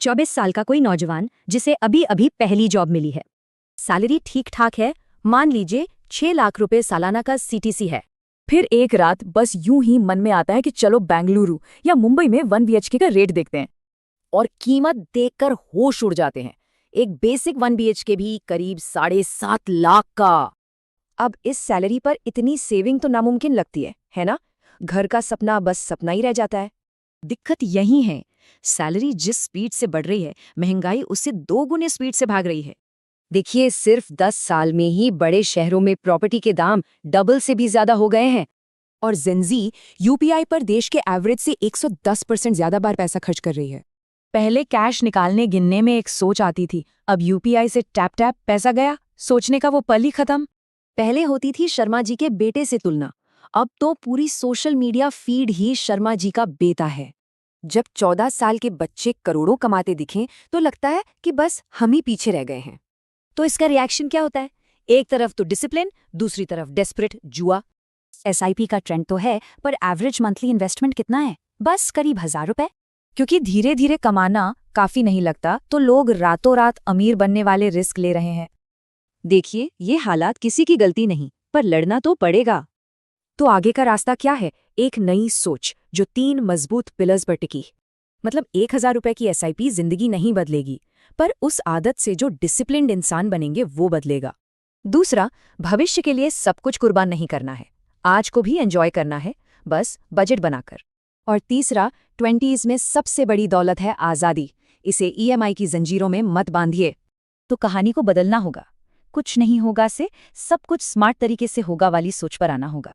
24 साल का कोई नौजवान जिसे अभी अभी पहली जॉब मिली है। सैलरी ठीक ठाक है, मान लीजिए 6 लाख रुपए सालाना का सीटीसी है। फिर एक रात बस यूं ही मन में आता है कि चलो बेंगलुरु या मुंबई में 1 BHK का रेट देखते हैं, और कीमत देखकर होश उड़ जाते हैं। एक बेसिक 1 BHK भी करीब 7.5 लाख का। अब इस सैलरी पर इतनी सेविंग तो नामुमकिन लगती है ना? घर का सपना बस सपना ही रह जाता है। दिक्कत यही है, सैलरी जिस स्पीड से बढ़ रही है, महंगाई उससे 2 गुने स्पीड से भाग रही है। देखिए, सिर्फ 10 साल में ही बड़े शहरों में प्रॉपर्टी के दाम डबल से भी ज्यादा हो गए हैं। और जेनजी यूपीआई पर देश के एवरेज से 110% ज्यादा बार पैसा खर्च कर रही है। पहले कैश निकालने गिनने में एक सोच आती थी, अब यूपीआई से टैप टैप पैसा गया, सोचने का वो पल ही खत्म। पहले होती थी शर्मा जी के बेटे से तुलना, अब तो पूरी सोशल मीडिया फीड ही शर्मा जी का बेटा है। जब 14 साल के बच्चे करोड़ों कमाते दिखें तो लगता है कि बस हम ही पीछे रह गए हैं। तो इसका रिएक्शन क्या होता है? एक तरफ तो डिसिप्लिन, दूसरी तरफ डेस्परेट जुआ। एसआईपी का ट्रेंड तो है, पर एवरेज मंथली इन्वेस्टमेंट कितना है? बस करीब 1000 रुपए। क्योंकि धीरे धीरे कमाना काफी नहीं लगता, तो लोग रातों रात अमीर बनने वाले रिस्क ले रहे हैं। देखिए, ये हालात किसी की गलती नहीं, पर लड़ना तो पड़ेगा। तो आगे का रास्ता क्या है? एक नई सोच जो 3 मजबूत पिलर्स पर टिकी। मतलब 1000 रुपए की एसआईपी जिंदगी नहीं बदलेगी, पर उस आदत से जो डिसिप्लिन्ड इंसान बनेंगे वो बदलेगा। दूसरा, भविष्य के लिए सब कुछ कुर्बान नहीं करना है, आज को भी एंजॉय करना है, बस बजट बनाकर। और तीसरा, 20s में सबसे बड़ी दौलत है आज़ादी, इसे ईएमआई की जंजीरों में मत बांधिए। तो कहानी को बदलना होगा, कुछ नहीं होगा से सब कुछ स्मार्ट तरीके से होगा वाली सोच पर आना होगा।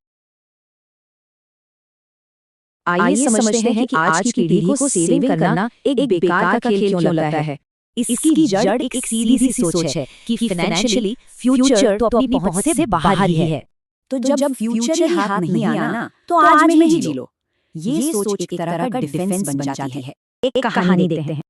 आइए समझते हैं कि आज की पीढ़ी को सेविंग करना एक बेकार का खेल क्यों लगता है। इसकी जड़ एक सीधी सी सोच है कि फाइनेंशियली फ्यूचर तो अपनी पहुंच से बाहर ही है। तो जब फ्यूचर ही हाथ नहीं आना, तो आज में ही जी लो। ये सोच एक तरह का डिफेंस बन जाती है। एक कहानी देखते हैं।